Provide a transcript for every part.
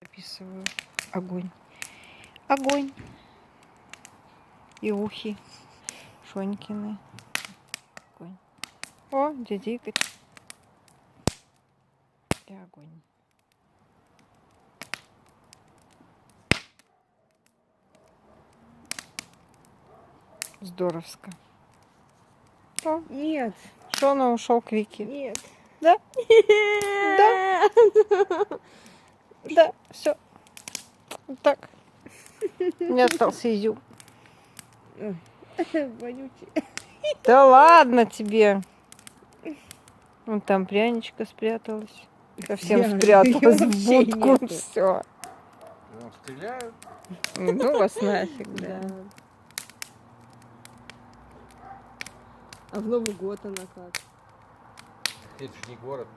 Записываю. Огонь. Огонь. И ухи. Шонькины. Огонь. О, дядя Игорь. И огонь. Здоровско. О, Нет. Шона ушел к Вике. Нет. Да? Да. Да, все. Вот так. У меня остался изюм. Вонючий. Да ладно тебе. Вон там пряничка спряталась. Совсем Где? спряталась Её в вообще будку. нету. Все. Стреляют. Ну вас нафиг, да. Да. А в Новый год она как? Это же не город.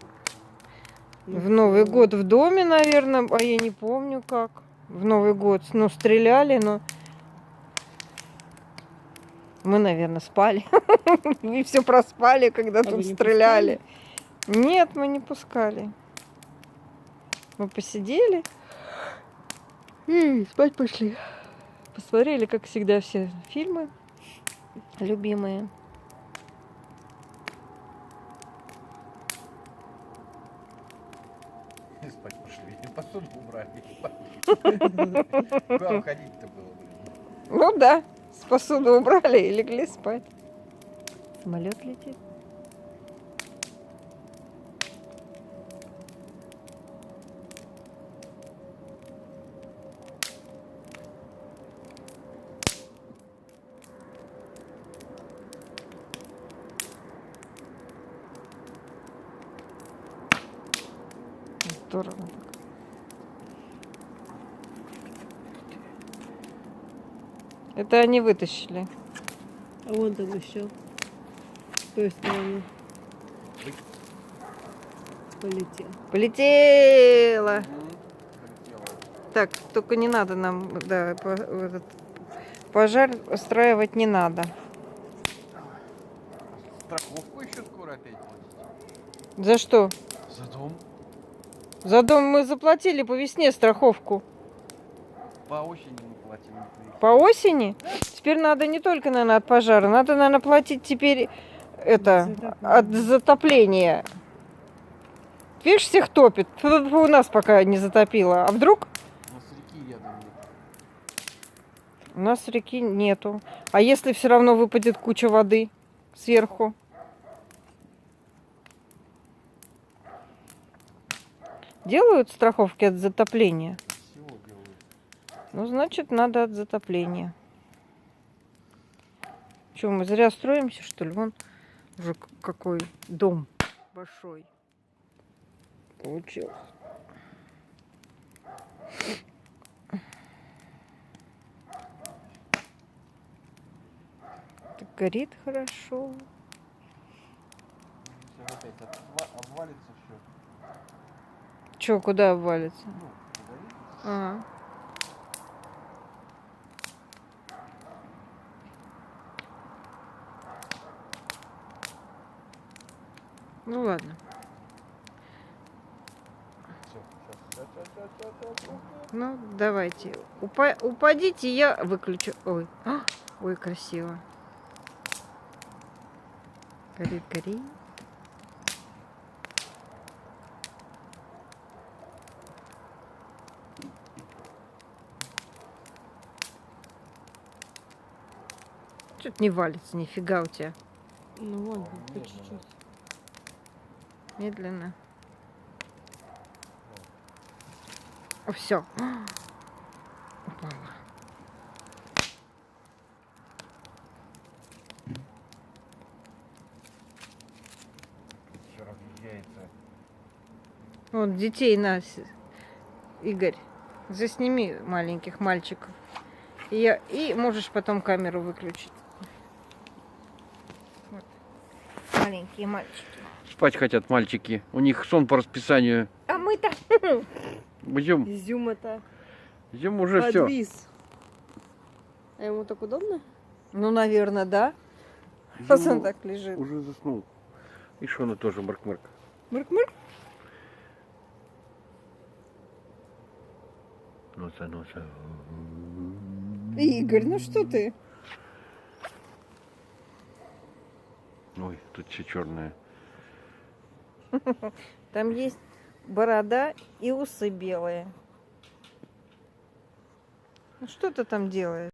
В Новый год в доме, наверное, а я не помню как. В Новый год, ну, стреляли, но мы, наверное, спали. И все проспали, когда вы тут не стреляли. Нет, мы не пускали. Мы посидели и спать пошли. Посмотрели, как всегда, все фильмы любимые. Спать пошли. Посуду убрали. Куда уходить-то было, блин? Ну да, с посуду убрали и легли спать. Самолет летит. Здорово так. Это они вытащили. А вон там еще. С той стороны. Полетел. Полетела. Полетело. Так, только не надо нам, да, этот пожар устраивать не надо. Страховку еще скоро опять платить. За что? За дом. За дом мы заплатили по весне страховку. По осени мы платим. По осени? Теперь надо не только, наверное, от пожара, надо, наверное, платить теперь это от затопления. Видишь, всех топит. У нас пока не затопило. А вдруг? У нас реки рядом нет. У нас реки нету. А если все равно выпадет куча воды сверху? Делают страховки от затопления? Всего делают. Ну, значит, надо от затопления. Что, мы зря строимся, что ли? Вон уже какой дом большой получился. Так горит хорошо. Сейчас опять обвалится все. Че, куда обвалится? Ну, подавится. А. Ну ладно. Все, сейчас. Ну, давайте. Упадите, я выключу. Ой, ой, красиво. Горит, горит. Что-то не валится, нифига у тебя. Ну вон, по Медленно. чуть-чуть. Медленно. Все. Упала. Все разъезжается. Вот детей нас, Игорь, засними маленьких мальчиков. И можешь потом камеру выключить. Вот. Маленькие мальчики. Спать хотят мальчики. У них сон по расписанию. А мы-то... Идем. Изюм-то Идем уже все. подвис. А ему так удобно? Ну, наверное, да. Раз он так лежит. Уже заснул. И Шона тоже мырк-мырк. Мырк-мырк. Носа. Игорь, ну что ты? Ой, тут все черное. Там есть борода и усы белые. Ну что ты там делаешь?